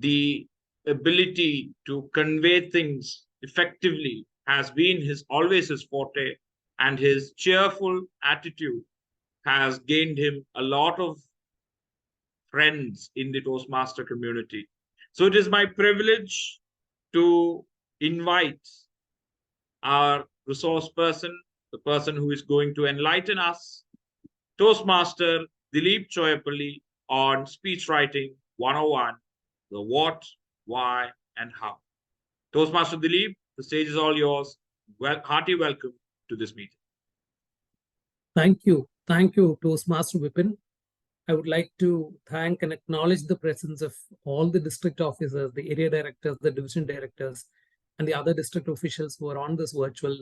the ability to convey things effectively has been always his forte, and his cheerful attitude has gained him a lot of friends in the Toastmaster community. So it is my privilege to invite our resource person, the person who is going to enlighten us, Toastmaster Dileep Choyappally, on Speechwriting 101, the what, why, and how. Toastmaster Dileep, the stage is all yours. Hearty welcome to this meeting. Thank you. Thank you, Toastmaster Vipin. I would like to thank and acknowledge the presence of all the district officers, the area directors, the division directors, and the other district officials who are on this virtual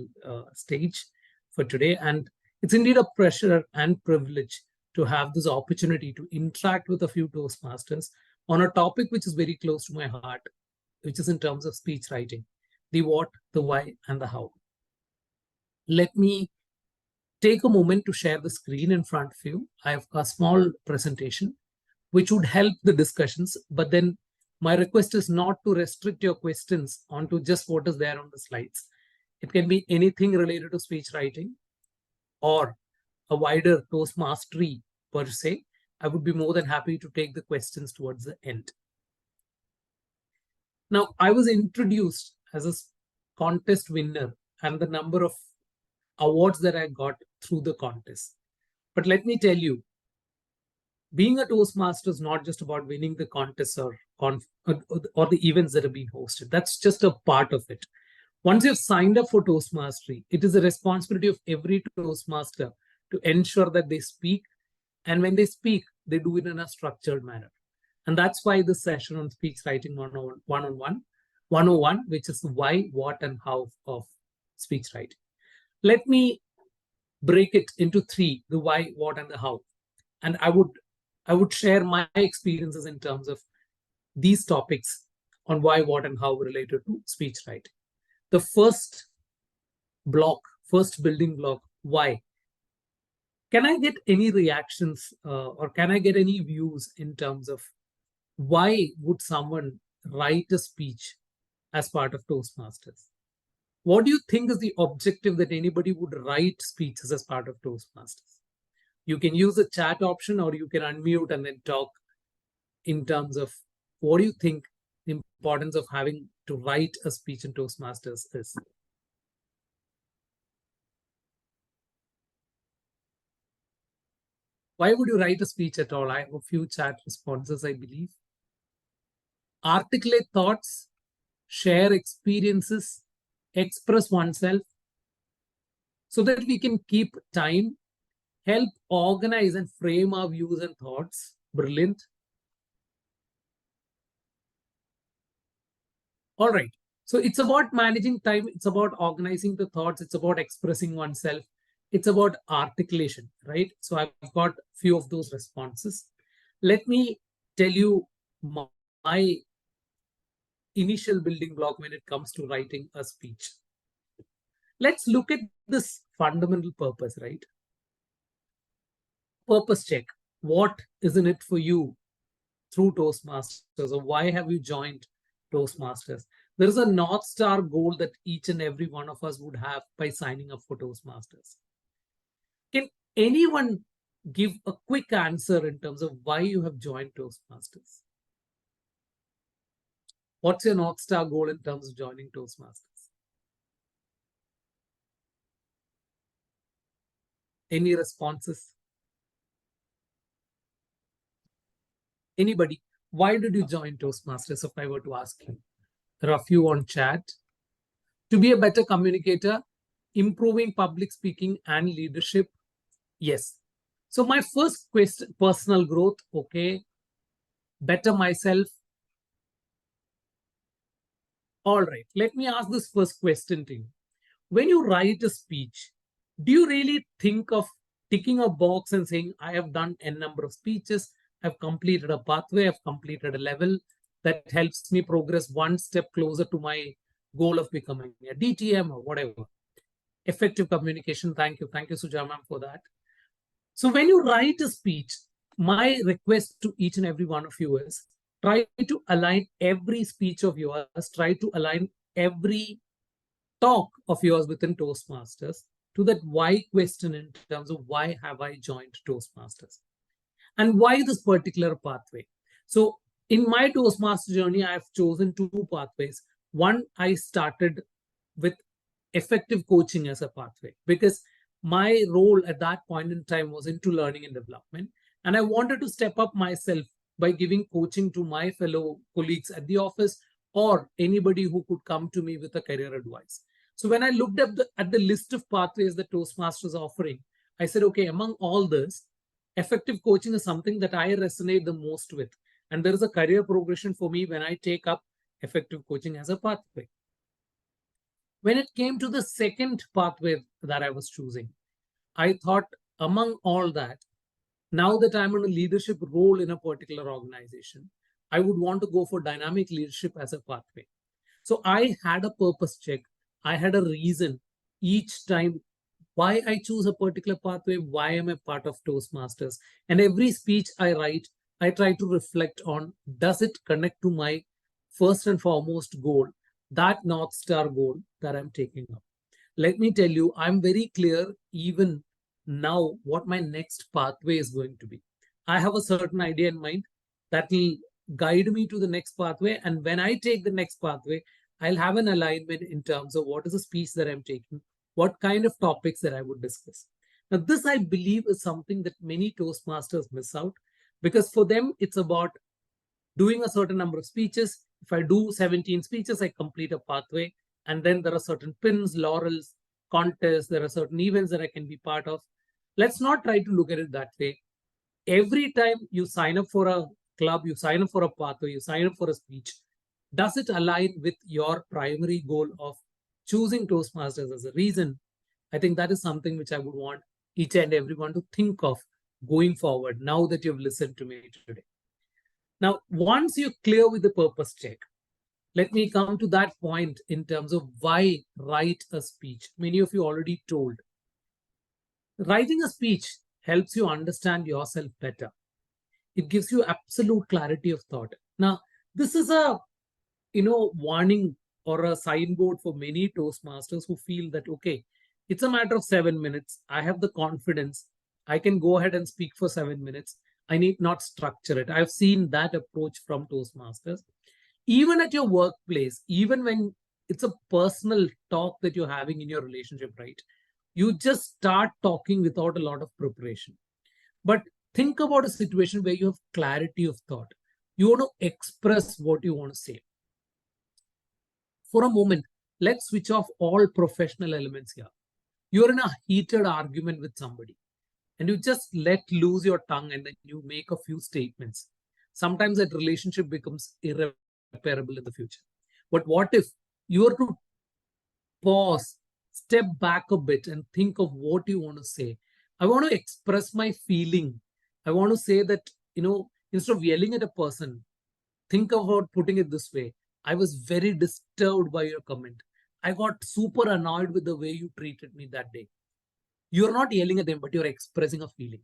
stage for today. And it's indeed a pleasure and privilege to have this opportunity to interact with a few Toastmasters on a topic which is very close to my heart, which is in terms of speech writing, the what, the why, and the how. Let me take a moment to share the screen in front of you. I have a small presentation which would help the discussions, but then my request is not to restrict your questions onto just what is there on the slides. It can be anything related to speech writing or a wider Toastmastery per se. I would be more than happy to take the questions towards the end. Now, I was introduced as a contest winner and the number of awards that I got through the contest. But let me tell you, being a Toastmaster is not just about winning the contests or the events that have been hosted. That's just a part of it. Once you've signed up for Toastmastery, it is the responsibility of every Toastmaster to ensure that they speak. And when they speak, they do it in a structured manner. And that's why this session on Speech Writing 101, which is the why, what, and how of speech writing. Let me break it into three: the why, what, and the how. And I would share my experiences in terms of these topics on why, what, and how related to speech writing. The first building block, why. Can I get any reactions or can I get any views in terms of why would someone write a speech as part of Toastmasters? What do you think is the objective that anybody would write speeches as part of Toastmasters? You can use the chat option or you can unmute and then talk in terms of what do you think the importance of having to write a speech in Toastmasters is. Why would you write a speech at all? I have a few chat responses, I believe. Articulate thoughts, share experiences, express oneself so that we can keep time, help organize and frame our views and thoughts. Brilliant. All right. So it's about managing time. It's about organizing the thoughts. It's about expressing oneself. It's about articulation, right? So I've got a few of those responses. Let me tell you my initial building block when it comes to writing a speech. Let's look at this fundamental purpose, right? Purpose check. What is in it for you through Toastmasters, or why have you joined Toastmasters? There is a North Star goal that each and every one of us would have by signing up for Toastmasters. Can anyone give a quick answer in terms of why you have joined Toastmasters? What's your North Star goal in terms of joining Toastmasters? Any responses? Anybody? Why did you join Toastmasters, if I were to ask you? There are a few on chat. To be a better communicator, improving public speaking and leadership. Yes. So my first question, personal growth, okay. Better myself. All right, let me ask this first question to you. When you write a speech, do you really think of ticking a box and saying, I have done n number of speeches, I've completed a pathway, I've completed a level that helps me progress one step closer to my goal of becoming a DTM or whatever? Effective communication. Thank you. Thank you, Suja ma'am, for that. So when you write a speech, my request to each and every one of you is, try to align every speech of yours, try to align every talk of yours within Toastmasters to that why question in terms of why have I joined Toastmasters and why this particular pathway. So in my Toastmaster journey, I have chosen two pathways. One, I started with effective coaching as a pathway because my role at that point in time was into learning and development. And I wanted to step up myself by giving coaching to my fellow colleagues at the office or anybody who could come to me with a career advice. So when I looked up at the list of pathways that Toastmasters is offering, I said, okay, among all this, effective coaching is something that I resonate the most with. And there is a career progression for me when I take up effective coaching as a pathway. When it came to the second pathway that I was choosing, I thought among all that, now that I'm in a leadership role in a particular organization, I would want to go for dynamic leadership as a pathway. So I had a purpose check. I had a reason each time why I choose a particular pathway, why am I part of Toastmasters. And every speech I write, I try to reflect on, does it connect to my first and foremost goal, that North Star goal that I'm taking up. Let me tell you, I'm very clear even now what my next pathway is going to be. I have a certain idea in mind that will guide me to the next pathway. And when I take the next pathway, I'll have an alignment in terms of what is the speech that I'm taking, what kind of topics that I would discuss. Now, this I believe is something that many Toastmasters miss out because for them, it's about doing a certain number of speeches. If I do 17 speeches, I complete a pathway. And then there are certain pins, laurels, contests, there are certain events that I can be part of. Let's not try to look at it that way. Every time you sign up for a club, you sign up for a pathway, you sign up for a speech, does it align with your primary goal of choosing Toastmasters as a reason? I think that is something which I would want each and everyone to think of going forward now that you've listened to me today. Now, once you're clear with the purpose check, let me come to that point in terms of why write a speech. Many of you already told. Writing a speech helps you understand yourself better. It gives you absolute clarity of thought. Now, this is a warning or a signboard for many Toastmasters who feel that, okay, it's a matter of 7 minutes. I have the confidence. I can go ahead and speak for 7 minutes. I need not structure it. I've seen that approach from Toastmasters. Even at your workplace, even when it's a personal talk that you're having in your relationship, right? You just start talking without a lot of preparation. But think about a situation where you have clarity of thought. You want to express what you want to say. For a moment, let's switch off all professional elements here. You're in a heated argument with somebody and you just let loose your tongue and then you make a few statements. Sometimes that relationship becomes irreparable in the future. But what if you were to pause, step back a bit and think of what you want to say? I want to express my feeling. I want to say that, instead of yelling at a person, think about putting it this way. I was very disturbed by your comment. I got super annoyed with the way you treated me that day. You're not yelling at them, but you're expressing a feeling.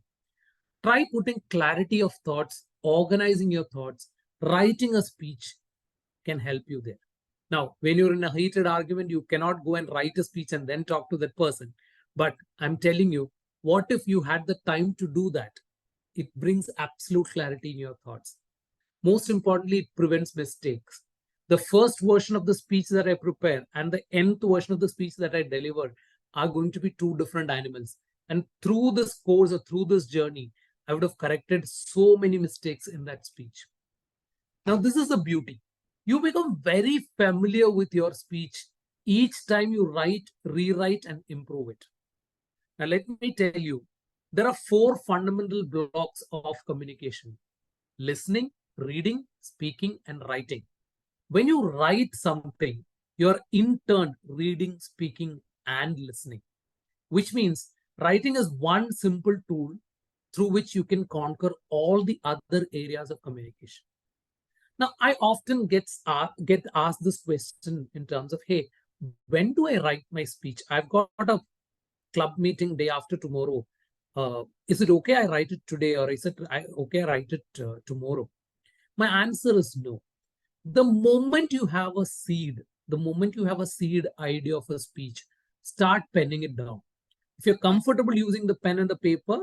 Try putting clarity of thoughts, organizing your thoughts, writing a speech can help you there. Now, when you're in a heated argument, you cannot go and write a speech and then talk to that person. But I'm telling you, what if you had the time to do that? It brings absolute clarity in your thoughts. Most importantly, it prevents mistakes. The first version of the speech that I prepare and the nth version of the speech that I deliver are going to be two different animals. And through this course or through this journey, I would have corrected so many mistakes in that speech. Now, this is the beauty. You become very familiar with your speech each time you write, rewrite, and improve it. Now, let me tell you, there are 4 fundamental blocks of communication: listening, reading, speaking, and writing. When you write something, you're in turn reading, speaking, and listening, which means writing is one simple tool through which you can conquer all the other areas of communication. Now, I often get asked this question in terms of, hey, when do I write my speech? I've got a club meeting day after tomorrow. Is it okay I write it today, or is it okay I write it tomorrow? My answer is no. The moment you have a seed, the moment you have a seed idea of a speech, start penning it down. If you're comfortable using the pen and the paper,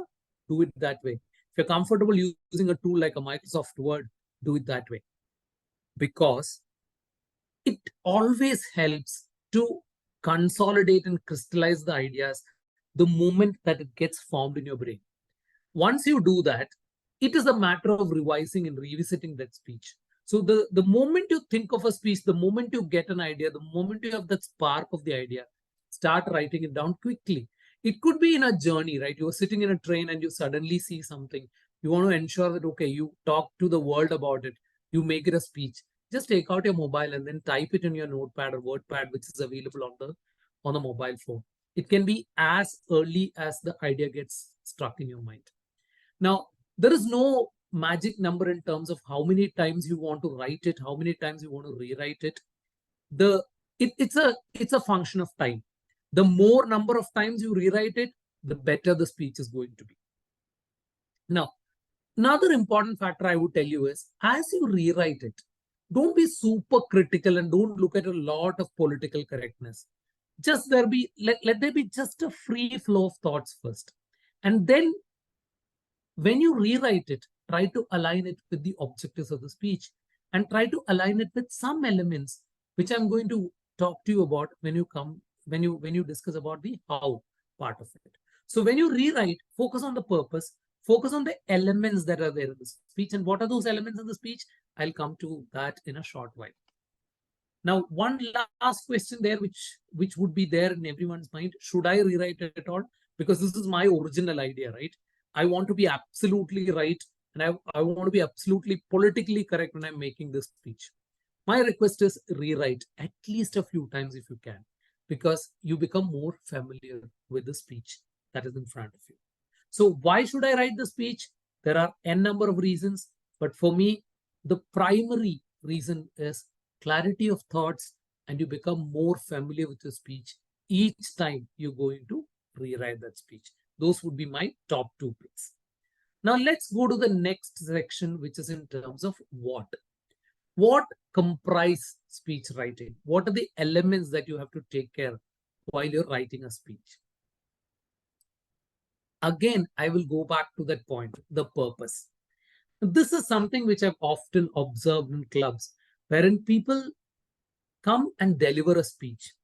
do it that way. If you're comfortable using a tool like a Microsoft Word, do it that way. Because it always helps to consolidate and crystallize the ideas the moment that it gets formed in your brain. Once you do that, it is a matter of revising and revisiting that speech. So the moment you think of a speech, the moment you get an idea, the moment you have that spark of the idea, start writing it down quickly. It could be in a journey, right? You're sitting in a train and you suddenly see something. You want to ensure that, okay, you talk to the world about it. You make it a speech. Just take out your mobile and then type it in your notepad or wordpad, which is available on the mobile phone. It can be as early as the idea gets struck in your mind. Now, there is no magic number in terms of how many times you want to write it, how many times you want to rewrite it. It's a function of time. The more number of times you rewrite it, the better the speech is going to be. Now, another important factor I would tell you is, as you rewrite it, don't be super critical and don't look at a lot of political correctness. Just let there be just a free flow of thoughts first. And then when you rewrite it, try to align it with the objectives of the speech and try to align it with some elements which I'm going to talk to you about when you discuss about the how part of it. So when you rewrite, focus on the purpose, focus on the elements that are there in the speech. And what are those elements in the speech? I'll come to that in a short while. Now, one last question there, which would be there in everyone's mind: should I rewrite it at all? Because this is my original idea, right? I want to be absolutely right, and I want to be absolutely politically correct when I'm making this speech. My request is rewrite at least a few times if you can, because you become more familiar with the speech that is in front of you. So why should I write the speech? There are n number of reasons, but for me, the primary reason is clarity of thoughts, and you become more familiar with your speech each time you're going to rewrite that speech. Those would be my top 2 picks. Now let's go to the next section, which is in terms of what. What comprise speech writing? What are the elements that you have to take care while you're writing a speech? Again, I will go back to that point, the purpose. This is something which I've often observed in clubs, wherein people come and deliver a speech.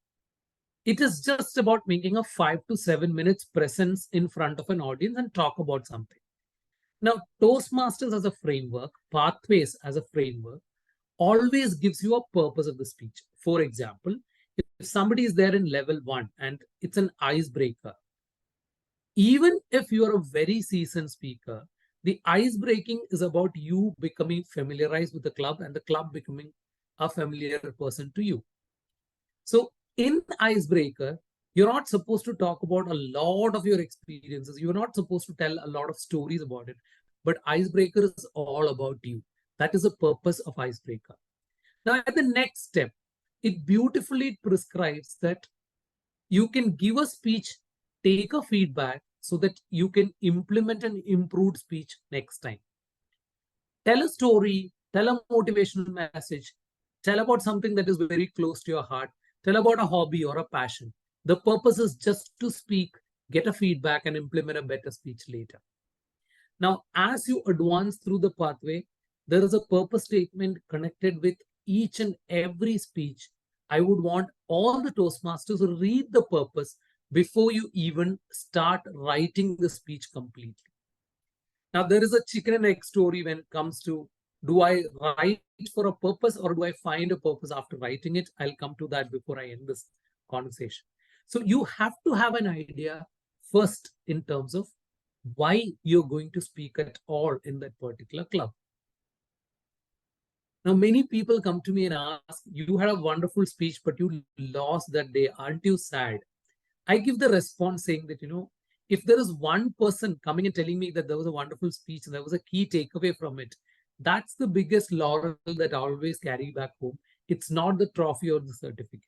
It is just about making a 5 to 7 minutes presence in front of an audience and talk about something. Now, Toastmasters as a framework, pathways as a framework, always gives you a purpose of the speech. For example, if somebody is there in level 1 and it's an icebreaker, even if you are a very seasoned speaker, the ice breaking is about you becoming familiarized with the club and the club becoming a familiar person to you. So in icebreaker, you're not supposed to talk about a lot of your experiences. You're not supposed to tell a lot of stories about it. But icebreaker is all about you. That is the purpose of icebreaker. Now, at the next step, it beautifully prescribes that you can give a speech, take a feedback so that you can implement an improved speech next time. Tell a story, tell a motivational message, tell about something that is very close to your heart, tell about a hobby or a passion. The purpose is just to speak, get a feedback, and implement a better speech later. Now, as you advance through the pathway, there is a purpose statement connected with each and every speech. I would want all the Toastmasters to read the purpose before you even start writing the speech completely. Now, there is a chicken and egg story when it comes to, do I write for a purpose or do I find a purpose after writing it? I'll come to that before I end this conversation. So you have to have an idea first in terms of why you're going to speak at all in that particular club. Now, many people come to me and ask, you had a wonderful speech, but you lost that day. Aren't you sad? I give the response saying that, if there is one person coming and telling me that there was a wonderful speech and there was a key takeaway from it, that's the biggest laurel that I always carry back home. It's not the trophy or the certificate.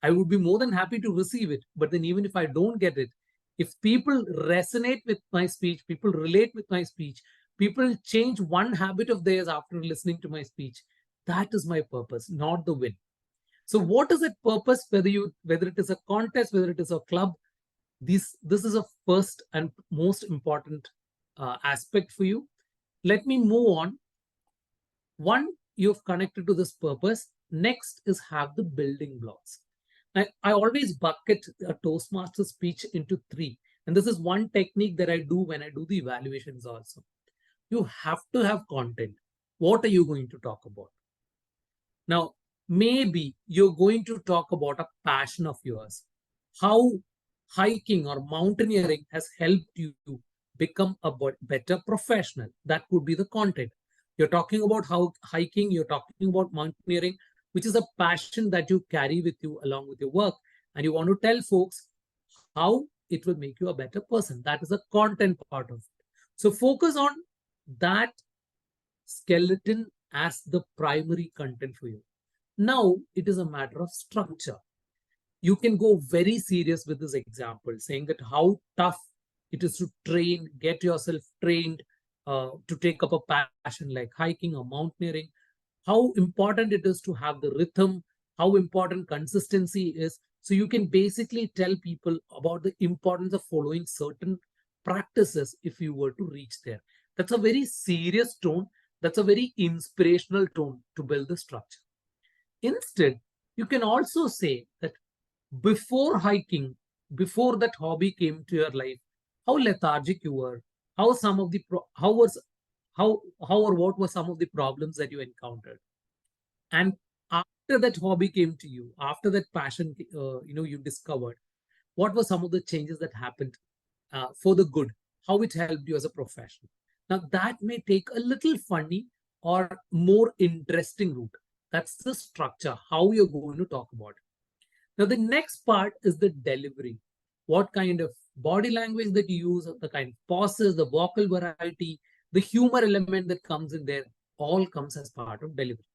I would be more than happy to receive it. But then even if I don't get it, if people resonate with my speech, people relate with my speech, People change one habit of theirs after listening to my speech. That is my purpose, not the win. So what is that purpose? Whether it is a contest, whether it is a club, this is a first and most important aspect for you. Let me move on. One, you've connected to this purpose. Next is have the building blocks. I always bucket a Toastmaster speech into three. And this is one technique that I do when I do the evaluations also. You have to have content. What are you going to talk about? Now, maybe you're going to talk about a passion of yours. How hiking or mountaineering has helped you become a better professional. That could be the content. You're talking about how hiking, you're talking about mountaineering, which is a passion that you carry with you along with your work. And you want to tell folks how it will make you a better person. That is the content part of it. So focus on that skeleton as the primary content for you. Now it is a matter of structure. You can go very serious with this example, saying that how tough it is to train, get yourself trained to take up a passion like hiking or mountaineering, how important it is to have the rhythm, how important consistency is. So you can basically tell people about the importance of following certain practices if you were to reach there. That's a very serious tone. That's a very inspirational tone to build the structure. Instead, you can also say that before hiking, before that hobby came to your life, how lethargic you were, how some of the how or what were some of the problems that you encountered, and after that hobby came to you, after that passion you discovered, what were some of the changes that happened for the good, how it helped you as a professional. Now that may take a little funny or more interesting route. That's the structure, how you're going to talk about it. Now, the next part is the delivery. What kind of body language that you use, the kind of pauses, the vocal variety, the humor element that comes in there, all comes as part of delivery.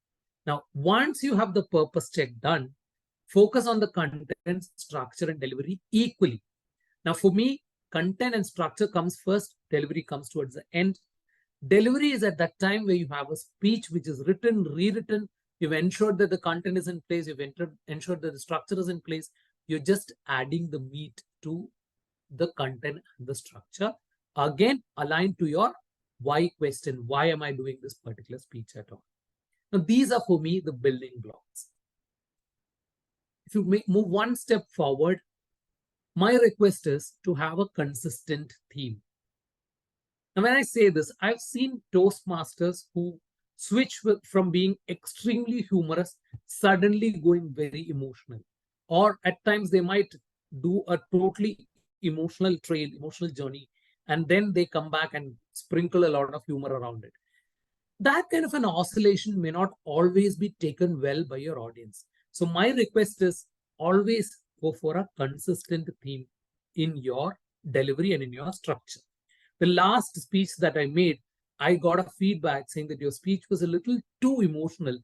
Now, once you have the purpose check done, focus on the content, structure, and delivery equally. Now, for me, content and structure comes first, delivery comes towards the end. Delivery is at that time where you have a speech which is written, rewritten, you've ensured that the content is in place, you've ensured that the structure is in place. You're just adding the meat to the content and the structure. Again, aligned to your why question. Why am I doing this particular speech at all? Now, these are for me the building blocks. If you move one step forward, my request is to have a consistent theme. Now, when I say this, I've seen Toastmasters who switch from being extremely humorous, suddenly going very emotional. Or at times they might do a totally emotional trail, emotional journey, and then they come back and sprinkle a lot of humor around it. That kind of an oscillation may not always be taken well by your audience. So my request is always go for a consistent theme in your delivery and in your structure. The last speech that I made, I got a feedback saying that your speech was a little too emotional.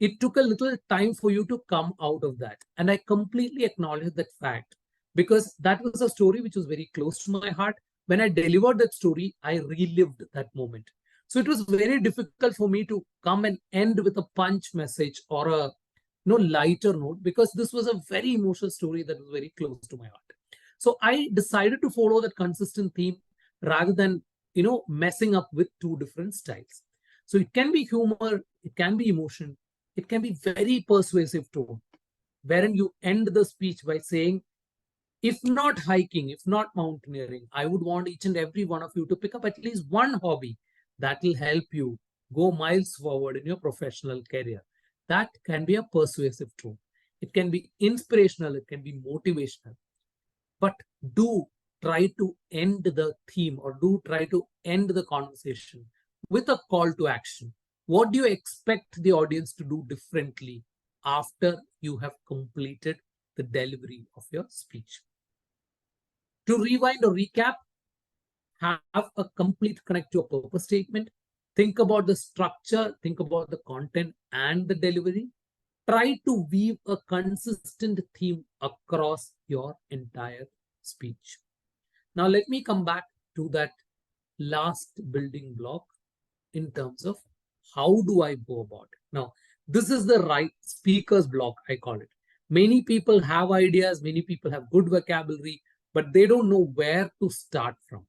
It took a little time for you to come out of that. And I completely acknowledge that fact because that was a story which was very close to my heart. When I delivered that story, I relived that moment. So it was very difficult for me to come and end with a punch message or a lighter note because this was a very emotional story that was very close to my heart. So I decided to follow that consistent theme rather than messing up with two different styles. So it can be humor, it can be emotion, it can be very persuasive tone, wherein you end the speech by saying, if not hiking, if not mountaineering, I would want each and every one of you to pick up at least one hobby that will help you go miles forward in your professional career. That can be a persuasive tone. It can be inspirational, it can be motivational. But do try to end the theme or do try to end the conversation with a call to action. What do you expect the audience to do differently after you have completed the delivery of your speech? To rewind or recap, have a complete connect to a purpose statement. Think about the structure, think about the content and the delivery. Try to weave a consistent theme across your entire speech. Now, let me come back to that last building block, in terms of how do I go about it. Now, this is the right speaker's block, I call it. Many people have ideas, many people have good vocabulary, but they don't know where to start from.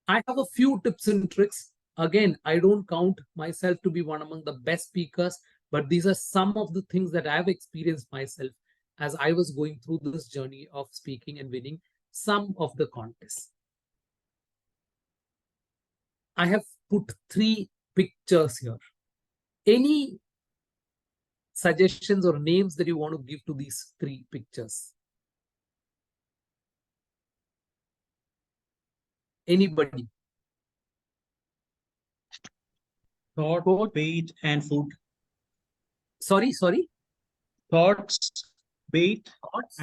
I have a few tips and tricks. Again, I don't count myself to be one among the best speakers, but these are some of the things that I've experienced myself as I was going through this journey of speaking and winning some of the contests. I have put 3 pictures here. Any suggestions or names that you want to give to these 3 pictures? Anybody? Thought, bait, and food. Sorry. Thoughts, bait, Thoughts,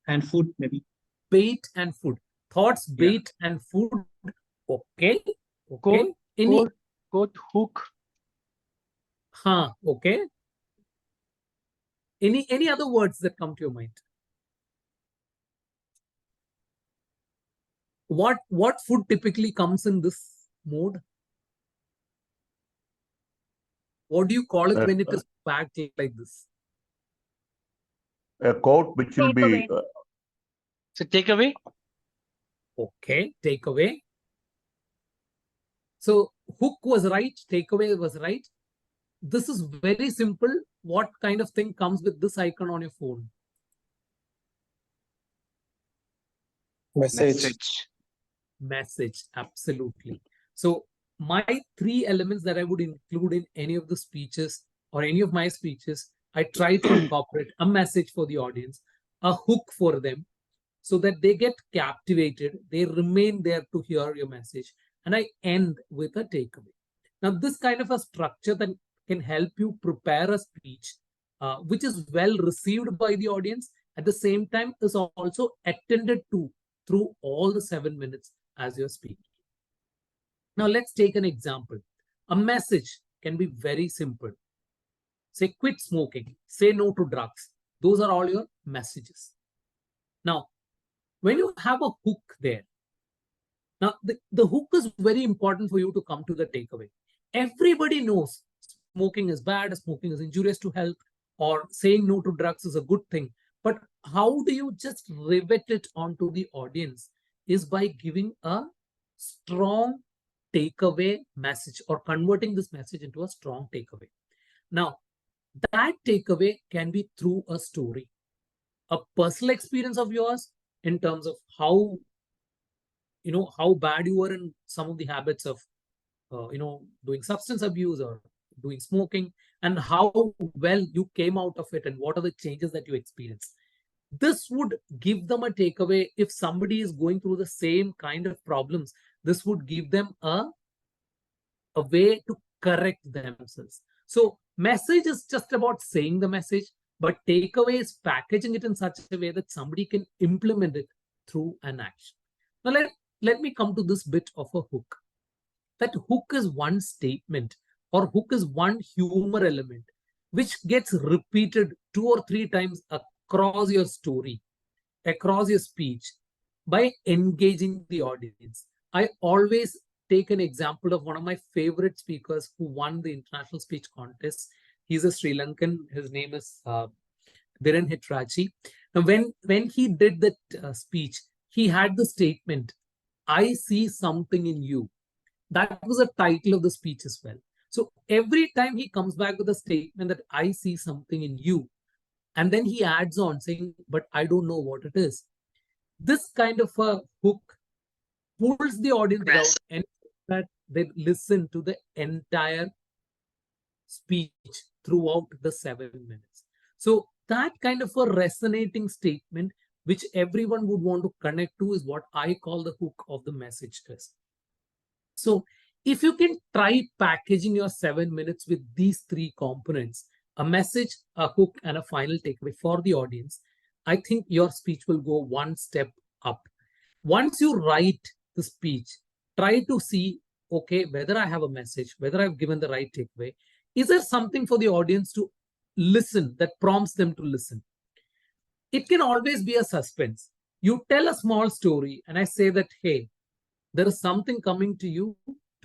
and food, maybe. bait, and food. Thoughts, bait, and food. Okay. Quote, hook. Okay. Any other words that come to your mind? What food typically comes in this mode? What do you call it when it is packed like this? A quote which will be So takeaway. Okay, takeaway. So hook was right, takeaway was right. This is very simple. What kind of thing comes with this icon on your phone? Message, absolutely. So my 3 elements that I would include in any of the speeches or any of my speeches, I try to incorporate a message for the audience, a hook for them, so that they get captivated, they remain there to hear your message, and I end with a takeaway. Now, this kind of a structure that can help you prepare a speech, which is well received by the audience, at the same time is also attended to through all the 7 minutes as you're speaking. Now, let's take an example. A message can be very simple. Say, quit smoking, say no to drugs. Those are all your messages. Now, when you have a hook there, now the hook is very important for you to come to the takeaway. Everybody knows smoking is bad, smoking is injurious to health, or saying no to drugs is a good thing. But how do you just rivet it onto the audience is by giving a strong takeaway message or converting this message into a strong takeaway. Now, that takeaway can be through a story, a personal experience of yours in terms of how bad you were in some of the habits of doing substance abuse or doing smoking, and how well you came out of it and what are the changes that you experienced. This would give them a takeaway. If somebody is going through the same kind of problems, this would give them a way to correct themselves. So message is just about saying the message, but takeaway is packaging it in such a way that somebody can implement it through an action. Now let me come to this bit of a hook. That hook is one statement or hook is one humor element which gets repeated 2 or 3 times across your story, across your speech, by engaging the audience. I always take an example of one of my favorite speakers who won the international speech contest. He's a Sri Lankan. His name is Dhiren Hitrachi. Now, when he did that speech, he had the statement, "I see something in you." That was the title of the speech as well. So every time he comes back with a statement that I see something in you, and then he adds on saying, but I don't know what it is. This kind of a hook pulls the audience out and that they listen to the entire speech throughout the 7 minutes. So that kind of a resonating statement, which everyone would want to connect to, is what I call the hook of the message is. So if you can try packaging your 7 minutes with these 3 components, a message, a hook, and a final takeaway for the audience, I think your speech will go one step up. Once you write the speech, try to see, okay, whether I have a message, whether I've given the right takeaway. Is there something for the audience to listen that prompts them to listen? It can always be a suspense. You tell a small story and I say that, hey, there is something coming to you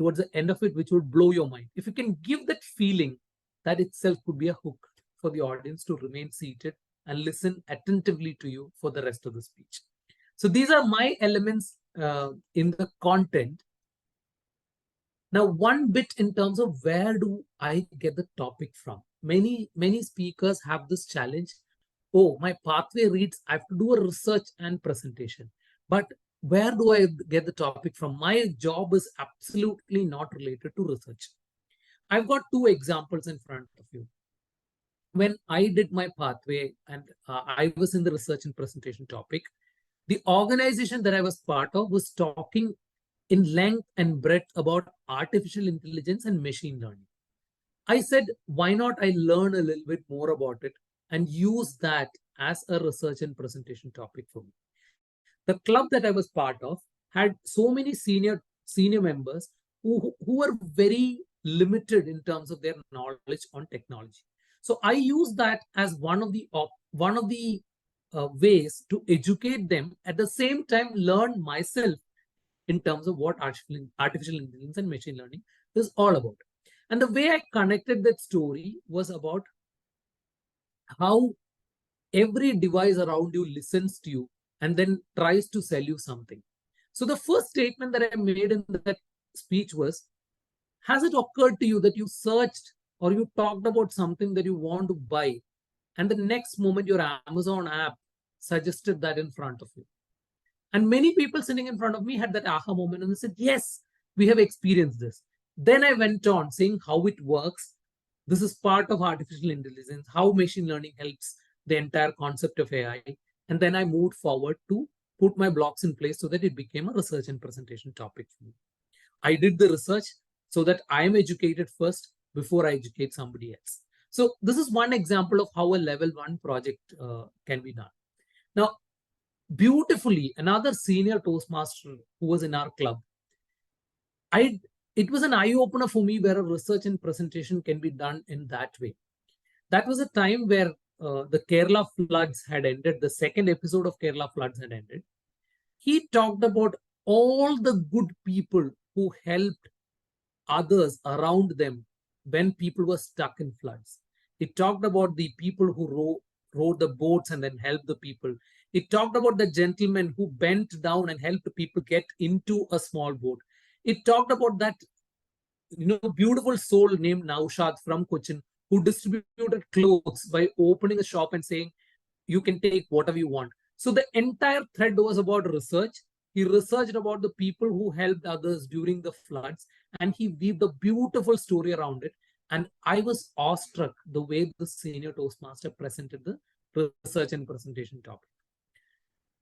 towards the end of it, which would blow your mind. If you can give that feeling, that itself could be a hook for the audience to remain seated and listen attentively to you for the rest of the speech. So these are my elements in the content. Now, one bit in terms of where do I get the topic from? Many speakers have this challenge. Oh, my pathway reads, I have to do a research and presentation. But where do I get the topic from? My job is absolutely not related to research. I've got two examples in front of you. When I did my pathway and I was in the research and presentation topic, the organization that I was part of was talking in length and breadth about artificial intelligence and machine learning. I said, why not I learn a little bit more about it and use that as a research and presentation topic for me. The club that I was part of had so many senior members who were very limited in terms of their knowledge on technology. So I use that as one of the ways to educate them, at the same time learn myself in terms of what artificial intelligence and machine learning is all about. And the way I connected that story was about how every device around you listens to you and then tries to sell you something. So the first statement that I made in that speech was, has it occurred to you that you searched or you talked about something that you want to buy, and the next moment your Amazon app suggested that in front of you? And many people sitting in front of me had that aha moment and they said, yes, we have experienced this. Then I went on saying how it works. This is part of artificial intelligence, how machine learning helps the entire concept of AI. And then I moved forward to put my blocks in place so that it became a research and presentation topic for me. I did the research so that I am educated first before I educate somebody else. So this is one example of how a level 1 project can be done. Now, beautifully, another senior Toastmaster who was in our club, it was an eye-opener for me where a research and presentation can be done in that way. That was a time where the Kerala floods had ended. The second episode of Kerala floods had ended. He talked about all the good people who helped others around them when people were stuck in floods. He talked about the people who rowed the boats and then helped the people. He talked about the gentleman who bent down and helped people get into a small boat. It talked about that beautiful soul named Naushad from Cochin who distributed clothes by opening a shop and saying, you can take whatever you want. So the entire thread was about research. He researched about the people who helped others during the floods, and he weaved a beautiful story around it. And I was awestruck the way the senior Toastmaster presented the research and presentation topic.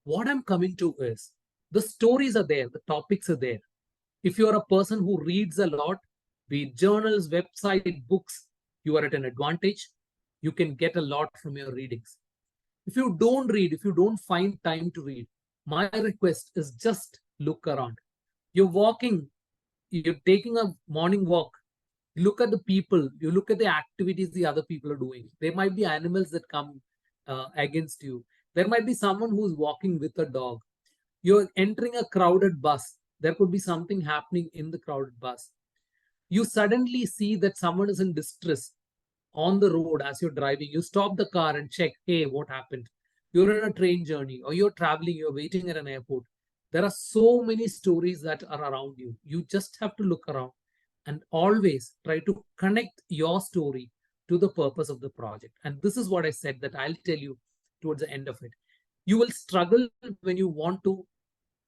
What I'm coming to is, the stories are there, the topics are there. If you're a person who reads a lot, be it journals, website, books, you are at an advantage. You can get a lot from your readings. If you don't read, if you don't find time to read, my request is just look around. You're walking, you're taking a morning walk, you look at the people, you look at the activities the other people are doing. There might be animals that come against you. There might be someone who's walking with a dog. You're entering a crowded bus. There could be something happening in the crowded bus. You suddenly see that someone is in distress on the road as you're driving. You stop the car and check, hey, what happened? You're in a train journey or you're traveling, you're waiting at an airport. There are so many stories that are around you. You just have to look around and always try to connect your story to the purpose of the project. And this is what I said that I'll tell you towards the end of it. You will struggle when you want to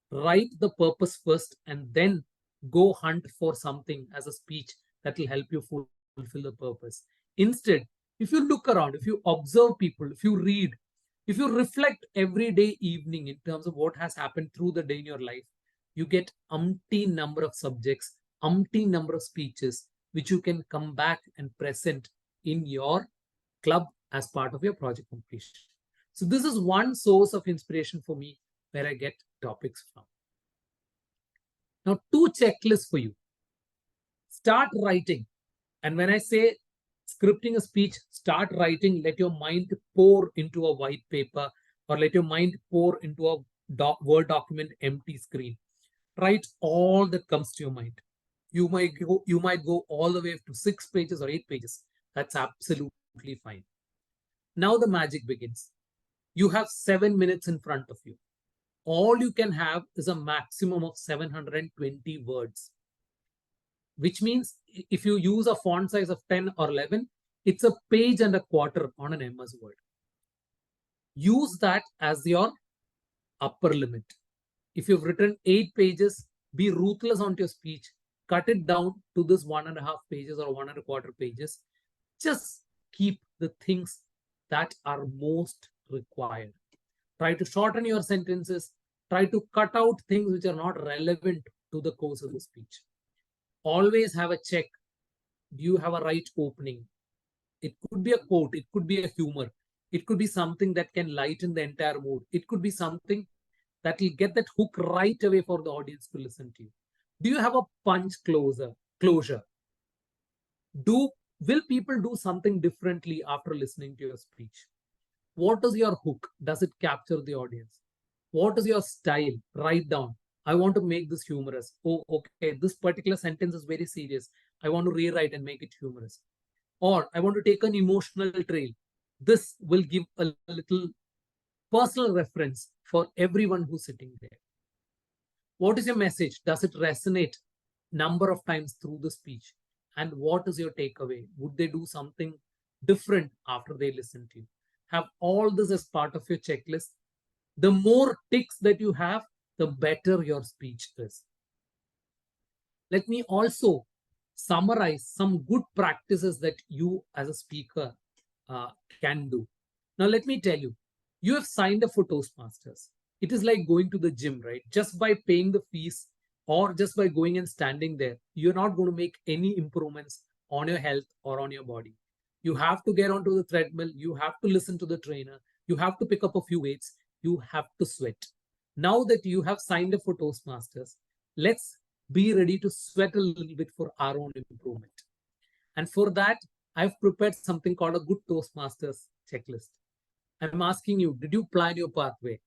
write the purpose first and then go hunt for something as a speech that will help you fulfill the purpose. Instead, if you look around, if you observe people, if you read, if you reflect every day evening in terms of what has happened through the day in your life, you get umpteen number of subjects, umpteen number of speeches, which you can come back and present in your club as part of your project completion. So this is one source of inspiration for me where I get topics from. Now, 2 checklists for you. Start writing. And when I say scripting a speech, start writing, let your mind pour into a white paper or let your mind pour into a Word document, empty screen. Write all that comes to your mind. You might go all the way to 6 pages or 8 pages. That's absolutely fine. Now the magic begins. You have 7 minutes in front of you. All you can have is a maximum of 720 words, which means if you use a font size of 10 or 11, it's a page and a quarter on an MS Word. Use that as your upper limit. If you've written 8 pages, be ruthless on your speech. Cut it down to this 1.5 pages or 1.25 pages. Just keep the things that are most required. Try to shorten your sentences. Try to cut out things which are not relevant to the course of the speech. Always have a check. Do you have a right opening? It could be a quote. It could be a humor. It could be something that can lighten the entire mood. It could be something that will get that hook right away for the audience to listen to you. Do you have a punch closure? Will people do something differently after listening to your speech? What is your hook? Does it capture the audience? What is your style? Write down. I want to make this humorous. Oh, okay. This particular sentence is very serious. I want to rewrite and make it humorous. Or I want to take an emotional trail. This will give a little personal reference for everyone who's sitting there. What is your message? Does it resonate number of times through the speech? And what is your takeaway? Would they do something different after they listen to you? Have all this as part of your checklist. The more ticks that you have, the better your speech is. Let me also summarize some good practices that you as a speaker can do. Now, let me tell you, you have signed up for Toastmasters. It is like going to the gym, right? Just by paying the fees or just by going and standing there, you're not going to make any improvements on your health or on your body. You have to get onto the treadmill. You have to listen to the trainer. You have to pick up a few weights. You have to sweat. Now that you have signed up for Toastmasters, let's be ready to sweat a little bit for our own improvement. And for that, I've prepared something called a good Toastmasters checklist. I'm asking you, did you plan your pathway?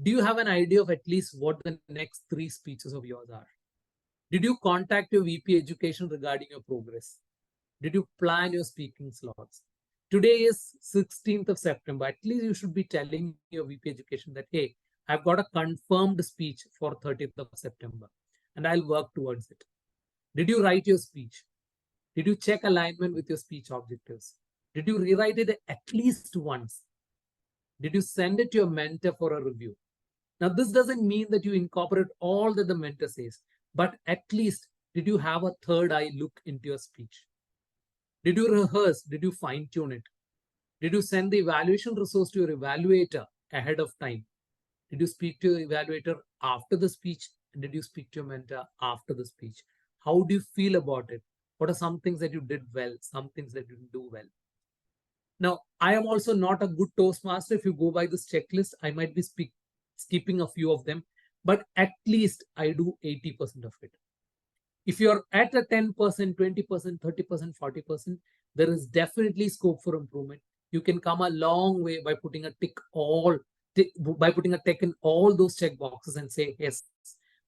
Do you have an idea of at least what the next 3 speeches of yours are? Did you contact your VP Education regarding your progress? Did you plan your speaking slots? Today is 16th of September. At least you should be telling your VP Education that, hey, I've got a confirmed speech for 30th of September and I'll work towards it. Did you write your speech? Did you check alignment with your speech objectives? Did you rewrite it at least once? Did you send it to your mentor for a review? Now, this doesn't mean that you incorporate all that the mentor says, but at least did you have a third eye look into your speech? Did you rehearse? Did you fine tune it? Did you send the evaluation resource to your evaluator ahead of time? Did you speak to your evaluator after the speech? And did you speak to your mentor after the speech? How do you feel about it? What are some things that you did well, some things that you didn't do well? Now, I am also not a good Toastmaster. If you go by this checklist, I might be skipping a few of them, but at least I do 80% of it. If you're at a 10%, 20%, 30%, 40%, there is definitely scope for improvement. You can come a long way by putting a tick in all those check boxes and say, yes,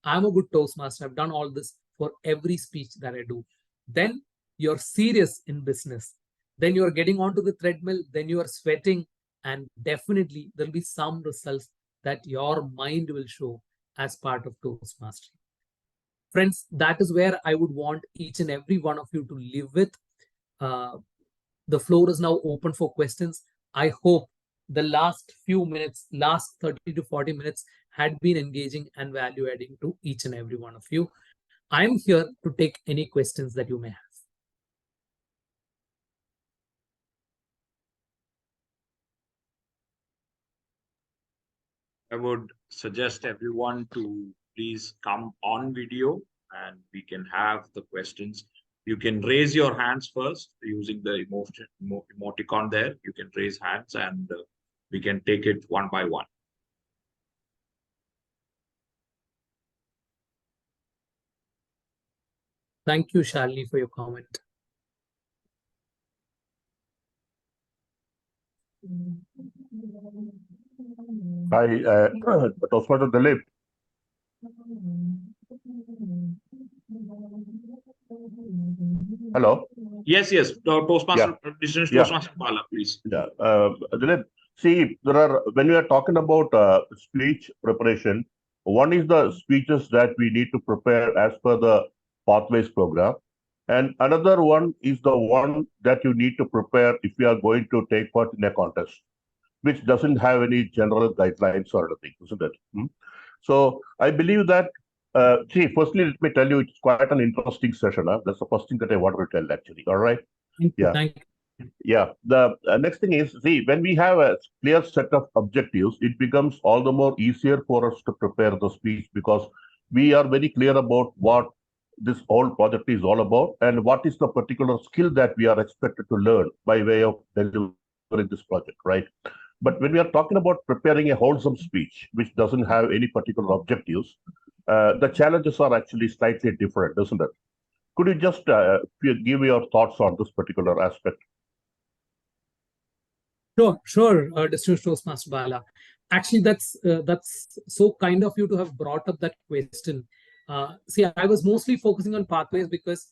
I'm a good Toastmaster. I've done all this for every speech that I do. Then you're serious in business. Then you're getting onto the treadmill. Then you are sweating, and definitely there'll be some results that your mind will show as part of Toastmastering. Friends, that is where I would want each and every one of you to live with. The floor is now open for questions. I hope the last few minutes, last 30 to 40 minutes had been engaging and value adding to each and every one of you. I'm here to take any questions that you may have. I would suggest everyone to please come on video and we can have the questions. You can raise your hands first using the emoticon there. You can raise hands and we can take it one by one. Thank you, Shalini, for your comment. Hi, Toastmaster Dileep. Hello. Yes, yes. Toastmaster, Distinguished Yeah. Toastmaster Bala, please. Yeah. Dilip, see, when we are talking about speech preparation, one is the speeches that we need to prepare as per the Pathways program. And another one is the one that you need to prepare if you are going to take part in a contest, which doesn't have any general guidelines or anything, isn't it? So I believe that, see, firstly, let me tell you, it's quite an interesting session. That's the first thing that I wanted to tell, actually. All right. Thank you. Yeah. Thank you. Yeah. The next thing is, see, when we have a clear set of objectives, it becomes all the more easier for us to prepare the speech because we are very clear about what this whole project is all about and what is the particular skill that we are expected to learn by way of delivering this project, right? But when we are talking about preparing a wholesome speech, which doesn't have any particular objectives, the challenges are actually slightly different, isn't it? Could you just give your thoughts on this particular aspect? Sure, Distinguished Toastmaster Bala. Actually, that's so kind of you to have brought up that question. See, I was mostly focusing on pathways because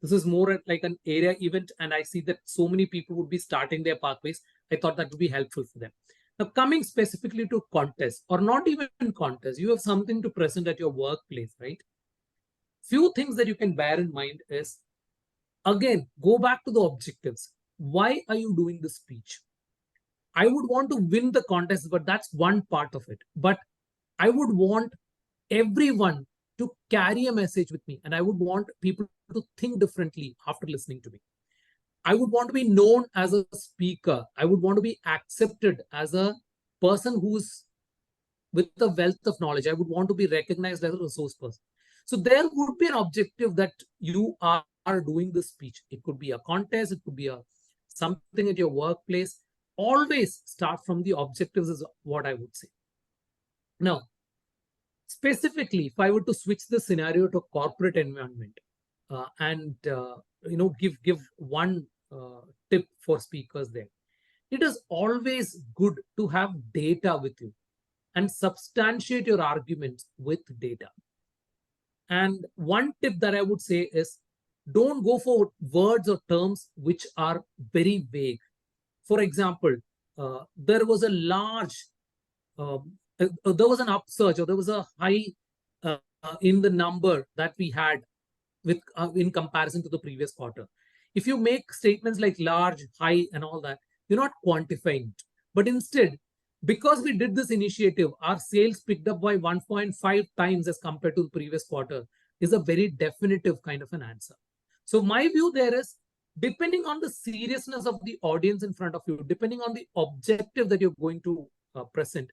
this is more like an area event, and I see that so many people would be starting their pathways. I thought that would be helpful for them. Now, coming specifically to contests, or not even contests, you have something to present at your workplace, right? Few things that you can bear in mind is, again, go back to the objectives. Why are you doing the speech? I would want to win the contest, but that's one part of it. But I would want everyone to carry a message with me, and I would want people to think differently after listening to me. I would want to be known as a speaker. I would want to be accepted as a person who's with a wealth of knowledge. I would want to be recognized as a resource person. So there would be an objective that you are doing this speech. It could be a contest, it could be something at your workplace. Always start from the objectives is what I would say. Now, specifically, if I were to switch the scenario to corporate environment and give one tip for speakers there, it is always good to have data with you and substantiate your arguments with data. And one tip that I would say is don't go for words or terms which are very vague. For example, there was a large, there was an upsurge or there was a high in the number that we had with in comparison to the previous quarter. If you make statements like large, high, and all that, you're not quantifying it. But instead, because we did this initiative, our sales picked up by 1.5 times as compared to the previous quarter is a very definitive kind of an answer. So my view there is, depending on the seriousness of the audience in front of you, depending on the objective that you're going to present,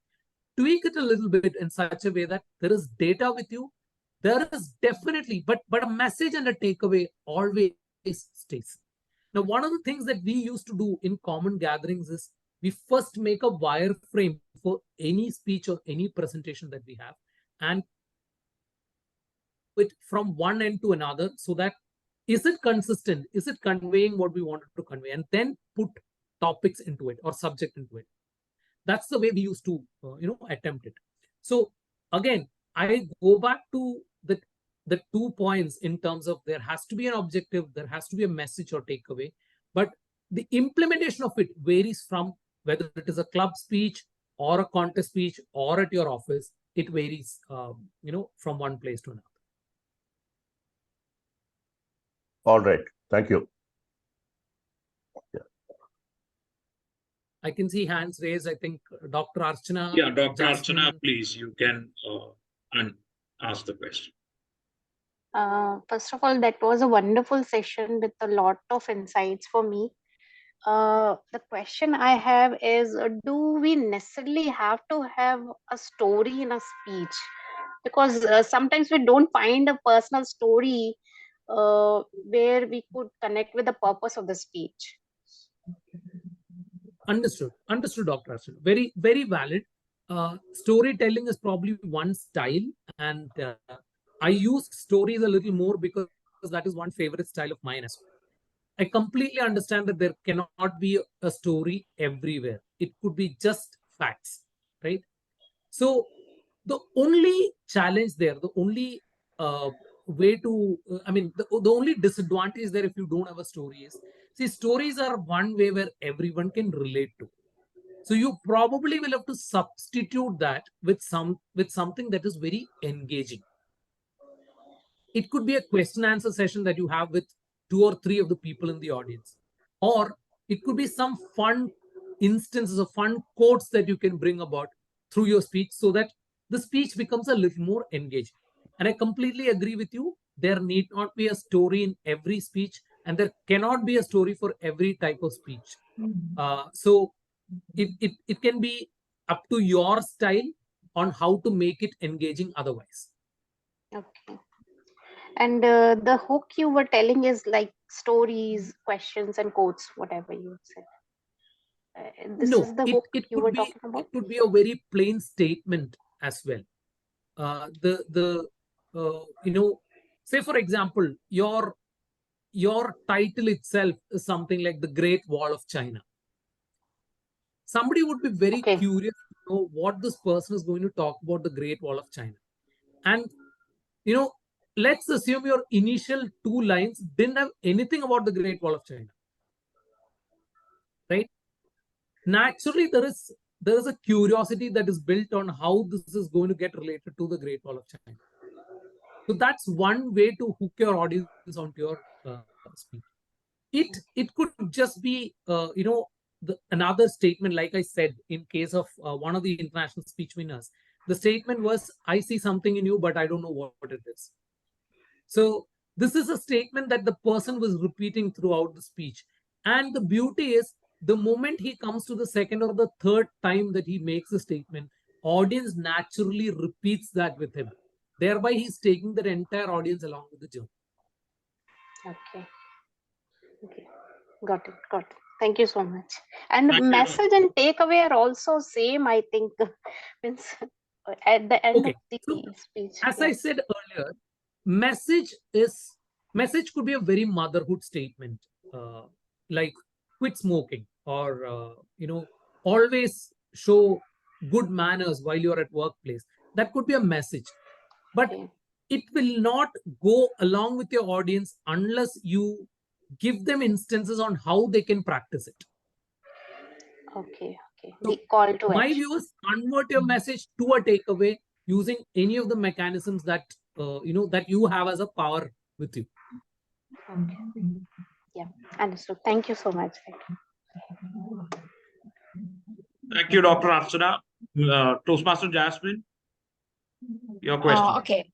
tweak it a little bit in such a way that there is data with you. There is definitely, but a message and a takeaway always stays. Now, one of the things that we used to do in common gatherings is we first make a wireframe for any speech or any presentation that we have, and it from one end to another, so that is it consistent? Is it conveying what we wanted to convey? And then put topics into it or subject into it. That's the way we used to, attempt it. So again, I go back to the 2 points in terms of there has to be an objective, there has to be a message or takeaway, but the implementation of it varies from whether it is a club speech or a contest speech or at your office. It varies, from one place to another. All right. Thank you. Yeah. I can see hands raised. I think Dr. Archana. Yeah, Dr. Jasmine. Archana, please, you can ask the question. First of all, that was a wonderful session with a lot of insights for me. The question I have is, do we necessarily have to have a story in a speech? Because sometimes we don't find a personal story where we could connect with the purpose of the speech. Understood, Dr. Archana. Very, very valid. Storytelling is probably one style, and I use stories a little more because that is one favorite style of mine as well. I completely understand that there cannot be a story everywhere. It could be just facts, right? So the only challenge there, the only way to, I mean, the only disadvantage there if you don't have a story is, see, stories are one way where everyone can relate to. So you probably will have to substitute that with something that is very engaging. It could be a question answer session that you have with 2 or 3 of the people in the audience, or it could be some fun instances of fun quotes that you can bring about through your speech, so that the speech becomes a little more engaging. And I completely agree with you. There need not be a story in every speech, and there cannot be a story for every type of speech. So it can be up to your style on how to make it engaging otherwise. Okay. And the hook you were telling is like stories, questions, and quotes, whatever you said. This No, is the hook it you could were be, talking about? it could be a very plain statement as well. You know, say for example, your title itself is something like the Great Wall of China. Somebody would be very Okay. curious to know what this person is going to talk about the Great Wall of China. And you know, let's assume your initial 2 lines didn't have anything about the Great Wall of China, right? Naturally, there is a curiosity that is built on how this is going to get related to the Great Wall of China. So that's one way to hook your audience onto your speech. It could just be another statement, like I said, in case of one of the international speech winners. The statement was, "I see something in you, but I don't know what it is." So this is a statement that the person was repeating throughout the speech. And the beauty is, the moment he comes to the second or the third time that he makes a statement, audience naturally repeats that with him. Thereby, he's taking that entire audience along with the journey. Okay. Okay. Got it. Got it. Thank you so much. And Thank you. message and takeaway are also same, I think. Means at the end Okay. of the So, speech. as Yeah. I said earlier, message could be a very motherhood statement, like quit smoking, or always show good manners while you're at workplace. That could be a message, but Okay. it will not go along with your audience unless you give them instances on how they can practice it. Okay. Okay. So The call to my action. view is, convert your message to a takeaway using any of the mechanisms that that you have as a power with you. Okay. Yeah. Understood. Thank you so much. Thank you. Thank you, Dr. Afsana. Toastmaster Jasmine, your question. Okay.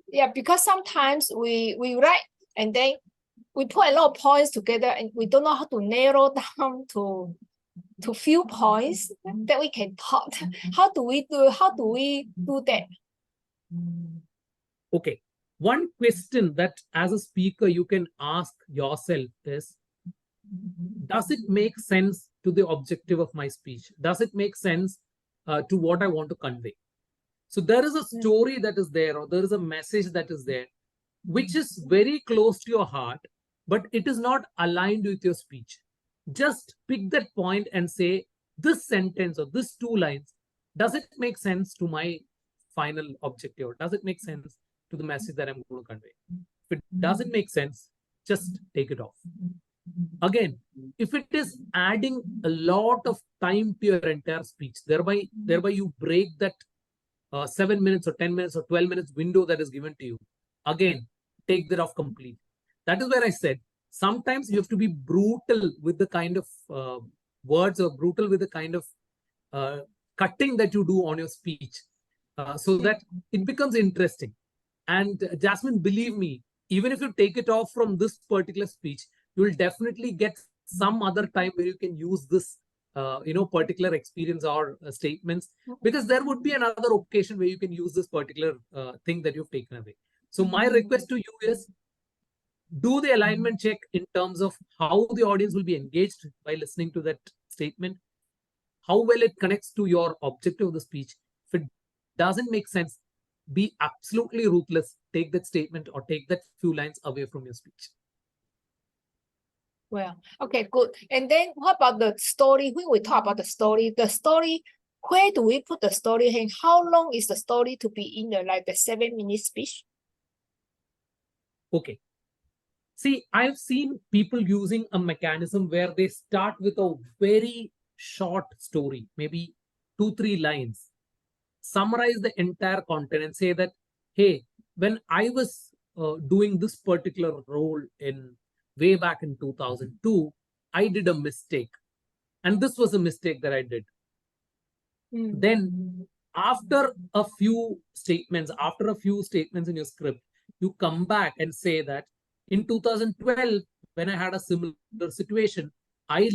Yeah, because sometimes we write and then we put a lot of points together and we don't know how to narrow down to few points that we can talk. How do we do that? Okay. One question that as a speaker you can ask yourself is, does it make sense to the objective of my speech? Does it make sense to what I want to convey? So there is a story that is there, or there is a message that is there, which is very close to your heart, but it is not aligned with your speech. Just pick that point and say, this sentence or this 2 lines, does it make sense to my final objective? Or does it make sense to the message that I'm going to convey? If it doesn't make sense, just take it off. Again, if it is adding a lot of time to your entire speech, thereby you break that 7 minutes or 10 minutes or 12 minutes window that is given to you, again, take that off completely. That is where I said, sometimes you have to be brutal with the kind of words, or brutal with the kind of cutting that you do on your speech, so that it becomes interesting. And Jasmine, believe me, even if you take it off from this particular speech, you will definitely get some other time where you can use this particular experience or statements, because there would be another occasion where you can use this particular thing that you've taken away. So my request to you is, do the alignment check in terms of how the audience will be engaged by listening to that statement, how well it connects to your objective of the speech. If it doesn't make sense, be absolutely ruthless, take that statement or take that few lines away from your speech. Well, okay, good. And then what about the story? When we talk about the story, where do we put the story and how long is the story to be in the 7-minute speech? Okay. See, I've seen people using a mechanism where they start with a very short story, maybe 2-3 lines, summarize the entire content and say that, hey, when I was doing this particular role in way back in 2002, I did a mistake. And this was a mistake that I did. Then after a few statements in your script, you come back and say that in 2012, when I had a similar situation, I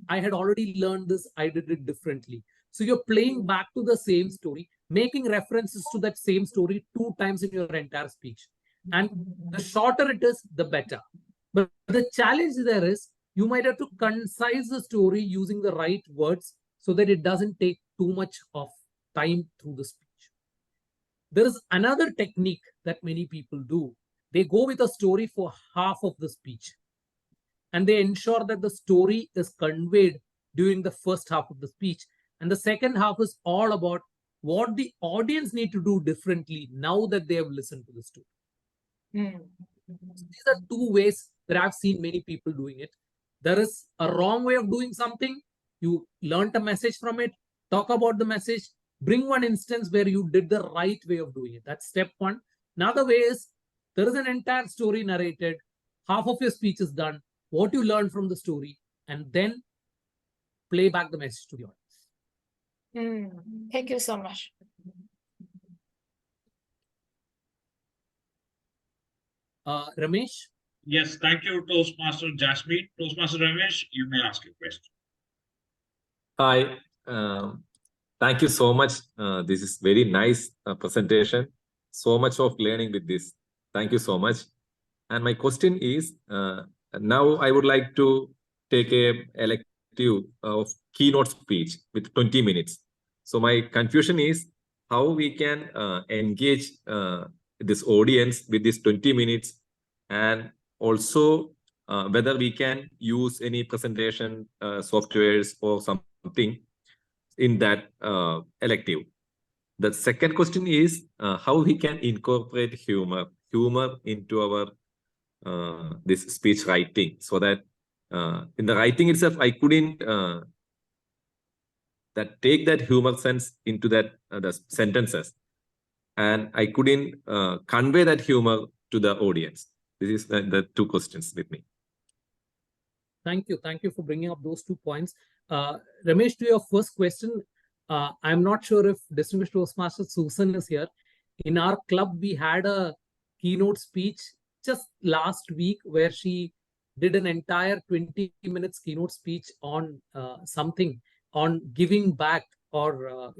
had already learned this, I did it differently. So you're playing back to the same story, making references to that same story 2 times in your entire speech. And the shorter it is, the better. But the challenge there is you might have to concise the story using the right words so that it doesn't take too much of time through the speech. There is another technique that many people do. They go with a story for half of the speech, and they ensure that the story is conveyed during the first half of the speech. And the second half is all about what the audience need to do differently now that they have listened to the story. So these are 2 ways that I've seen many people doing it. There is a wrong way of doing something. You learned a message from it, talk about the message, bring one instance where you did the right way of doing it. That's step 1. Another way is there is an entire story narrated, half of your speech is done, what you learned from the story, and then play back the message to the audience. Thank you so much. Ramesh? Yes, thank you, Toastmaster Jasmine. Toastmaster Ramesh, you may ask your question. Hi, thank you so much. This is very nice presentation. So much of learning with this. Thank you so much. And my question is, now I would like to take a elective of keynote speech with 20 minutes. So my confusion is how we can engage this audience with this 20 minutes, and also whether we can use any presentation softwares or something in that elective. The second question is how we can incorporate humor into our this speech writing, so that in the writing itself I couldn't that take that humor sense into that the sentences, and I couldn't convey that humor to the audience. This is the 2 questions with me. Thank you. Thank you for bringing up those 2 points. Ramesh, to your first question, I'm not sure if Distinguished Toastmaster Susan is here. In our club, we had a keynote speech just last week where she did an entire 20 minutes keynote speech on something on giving back, or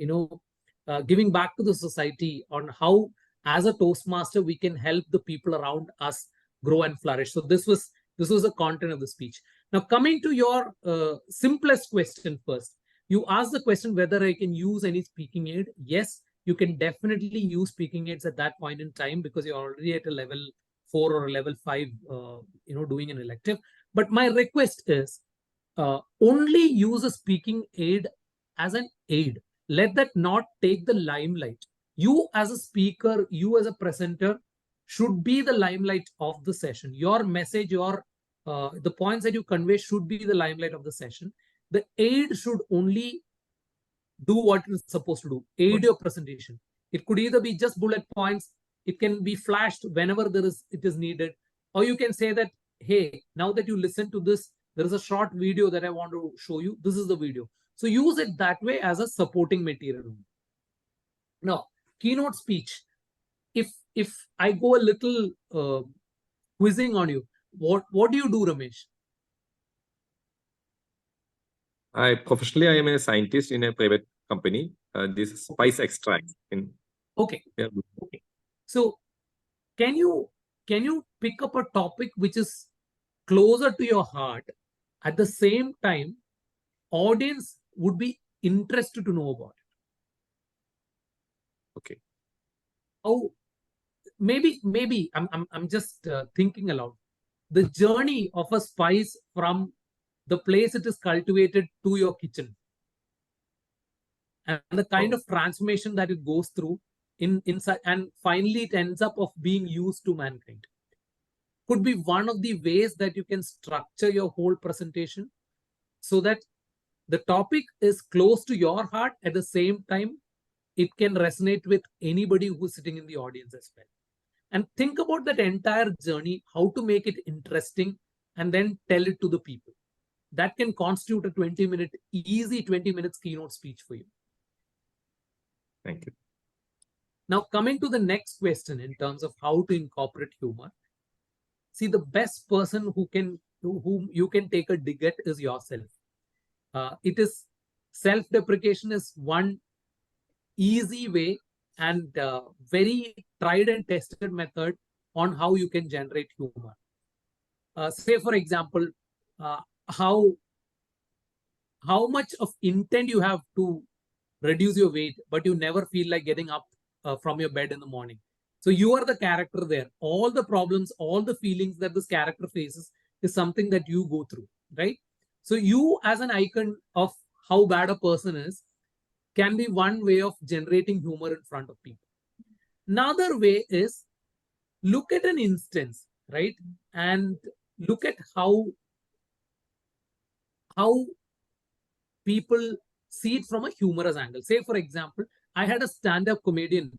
giving back to the society, on how as a Toastmaster we can help the people around us grow and flourish. So this was the content of the speech. Now, coming to your simplest question first, you asked the question whether I can use any speaking aid. Yes, you can definitely use speaking aids at that point in time because you're already at a level 4 or a level 5, doing an elective. But my request is only use a speaking aid as an aid. Let that not take the limelight. You as a speaker, you as a presenter should be the limelight of the session. Your message, the points that you convey should be the limelight of the session. The aid should only do what it's supposed to do, aid your presentation. It could either be just bullet points, it can be flashed whenever it is needed, or you can say that, hey, now that you listen to this, there is a short video that I want to show you. This is the video. So use it that way as a supporting material. Now, keynote speech. If I go a little quizzing on you, what do you do, Ramesh? Professionally, I am a scientist in a private company. This is spice extract. Okay. Yeah. Okay. So can you pick up a topic which is closer to your heart, at the same time audience would be interested to know about it? Okay. Oh, maybe I'm just thinking aloud. The journey of a spice from the place it is cultivated to your kitchen, and the kind of transformation that it goes through inside, and finally it ends up of being used to mankind. could be one of the ways that you can structure your whole presentation so that the topic is close to your heart. At the same time, it can resonate with anybody who's sitting in the audience as well. And think about that entire journey, how to make it interesting, and then tell it to the people. That can constitute a 20-minute, easy 20 minutes keynote speech for you. Thank you. Now, coming to the next question in terms of how to incorporate humor. See, the best person whom you can take a dig at is yourself. It is self-deprecation is one easy way and very tried and tested method on how you can generate humor. Say, for example, how much of intent you have to reduce your weight, but you never feel like getting up from your bed in the morning. So you are the character there. All the problems, all the feelings that this character faces is something that you go through, right? So you as an icon of how bad a person is can be one way of generating humor in front of people. Another way is look at an instance, right? And look at how people see it from a humorous angle. Say, for example, I had a stand-up comedian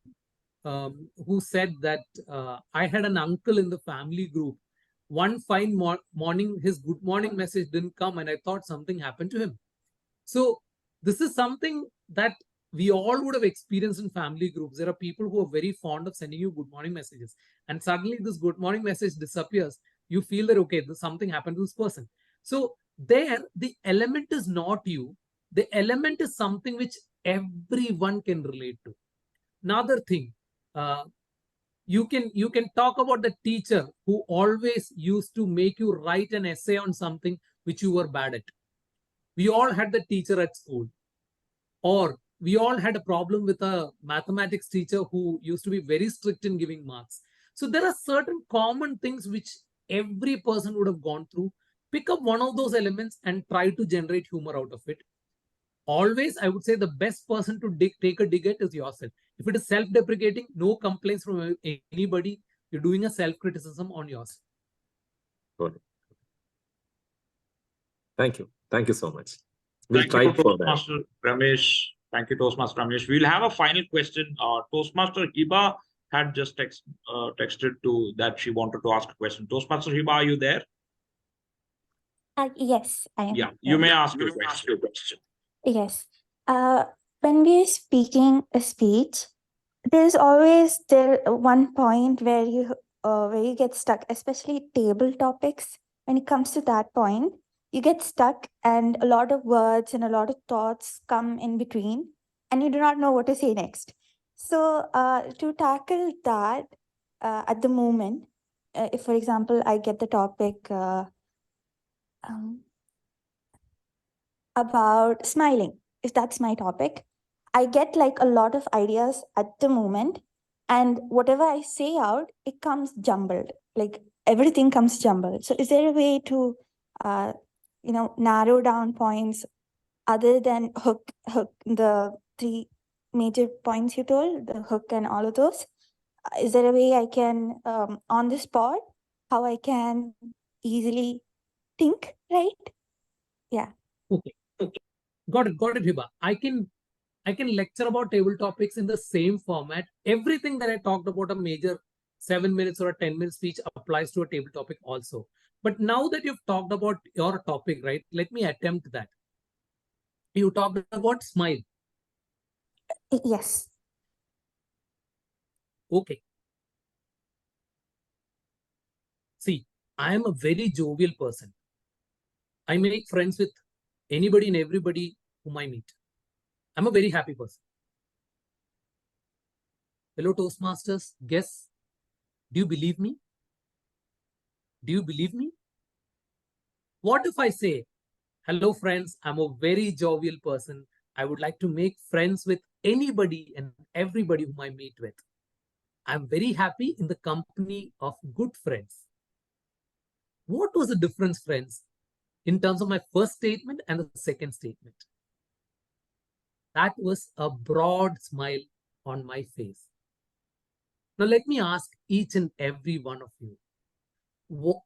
who said that I had an uncle in the family group. One fine morning, his good morning message didn't come, and I thought something happened to him. So this is something that we all would have experienced in family groups. There are people who are very fond of sending you good morning messages, and suddenly this good morning message disappears. You feel that, okay, something happened to this person. So there, the element is not you. The element is something which everyone can relate to. Another thing, you can talk about the teacher who always used to make you write an essay on something which you were bad at. We all had the teacher at school, or we all had a problem with a mathematics teacher who used to be very strict in giving marks. So there are certain common things which every person would have gone through. Pick up one of those elements and try to generate humor out of it. Always, I would say the best person to take a dig at is yourself. If it is self-deprecating, no complaints from anybody. You're doing a self-criticism on yourself. Got it. Thank you. Thank you so much. We'll Thank try you, for that. Toastmaster Ramesh. Thank you, Toastmaster Ramesh. We'll have a final question. Toastmaster Hiba had just texted to that she wanted to ask a question. Toastmaster Hiba, are you there? Yes, I am. Yeah, you may ask your question. Yes. When we are speaking a speech, there's always still one point where you get stuck, especially table topics. When it comes to that point, you get stuck, and a lot of words and a lot of thoughts come in between, and you do not know what to say next. So, to tackle that at the moment, if, for example, I get the topic about smiling, if that's my topic, I get like a lot of ideas at the moment, and whatever I say out, it comes jumbled, like everything comes jumbled. So is there a way to narrow down points other than hook the three major points you told, the hook and all of those? Is there a way I can on the spot, how I can easily think, right? Yeah. Okay. Got it, Hiba. I can lecture about table topics in the same format. Everything that I talked about a major 7 minutes or a 10-minute speech applies to a table topic also. But now that you've talked about your topic, right, let me attempt that. You talked about smile. Yes. Okay. See, I am a very jovial person. I make friends with anybody and everybody whom I meet. I'm a very happy person. Hello, Toastmasters. Guess, do you believe me? Do you believe me? What if I say, hello, friends, I'm a very jovial person. I would like to make friends with anybody and everybody whom I meet with. I'm very happy in the company of good friends. What was the difference, friends, in terms of my first statement and the second statement? That was a broad smile on my face. Now, let me ask each and every one of you,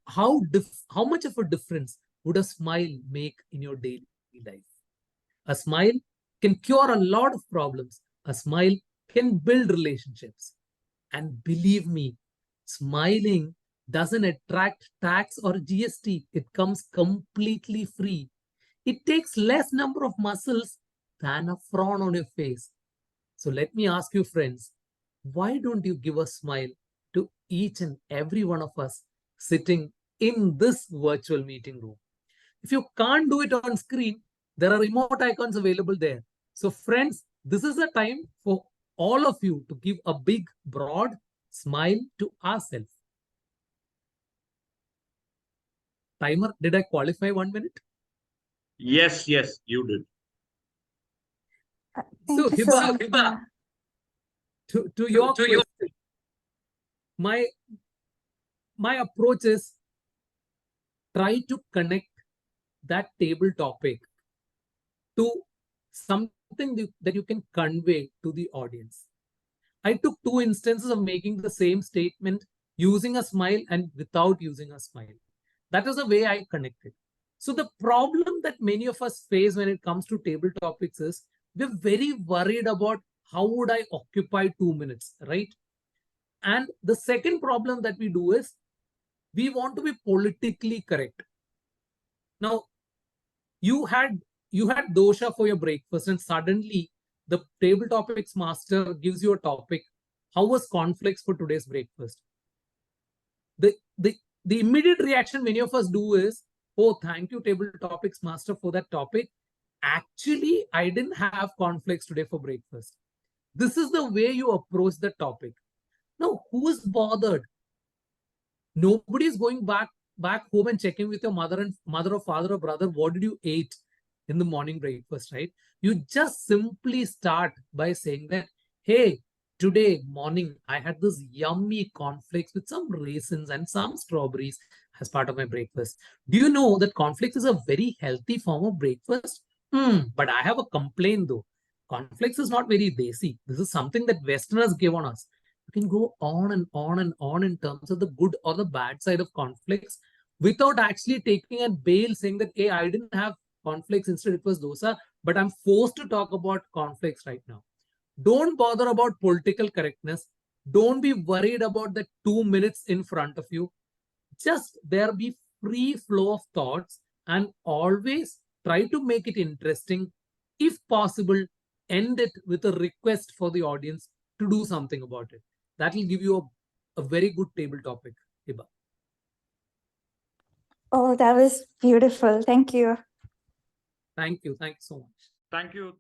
how much of a difference would a smile make in your daily life? A smile can cure a lot of problems. A smile can build relationships. And believe me, smiling doesn't attract tax or GST. It comes completely free. It takes less number of muscles than a frown on your face. So let me ask you, friends, why don't you give a smile to each and every one of us sitting in this virtual meeting room? If you can't do it on screen, there are remote icons available there. So friends, this is a time for all of you to give a big, broad smile to ourselves. Timer, did I qualify 1 minute? Yes, you did. So Thank you so much. Hiba, to your question, my approach is try to connect that table topic to something that you can convey to the audience. I took 2 instances of making the same statement using a smile and without using a smile. That is the way I connected. So the problem that many of us face when it comes to table topics is we're very worried about how would I occupy 2 minutes, right? And the second problem that we do is we want to be politically correct. Now, you had dosha for your breakfast, and suddenly the table topics master gives you a topic. How was conflicts for today's breakfast? The immediate reaction many of us do is, oh, thank you, table topics master, for that topic. Actually, I didn't have conflicts today for breakfast. This is the way you approach the topic. Now, who's bothered? Nobody is going back home and checking with your mother or father or brother, what did you eat in the morning breakfast, right? You just simply start by saying that, hey, today morning I had this yummy cornflakes with some raisins and some strawberries as part of my breakfast. Do you know that cornflakes is a very healthy form of breakfast? But I have a complaint though. Cornflakes is not very desi. This is something that Westerners give on us. You can go on and on and on in terms of the good or the bad side of conflicts without actually taking a bail saying that, hey, I didn't have conflicts, instead it was dosa, but I'm forced to talk about conflicts right now. Don't bother about political correctness. Don't be worried about the 2 minutes in front of you. Just there be free flow of thoughts, and always try to make it interesting. If possible, end it with a request for the audience to do something about it. That will give you a very good table topic, Hiba. Oh, that was beautiful. Thank you. Thank you. Thank you so much. Thank you.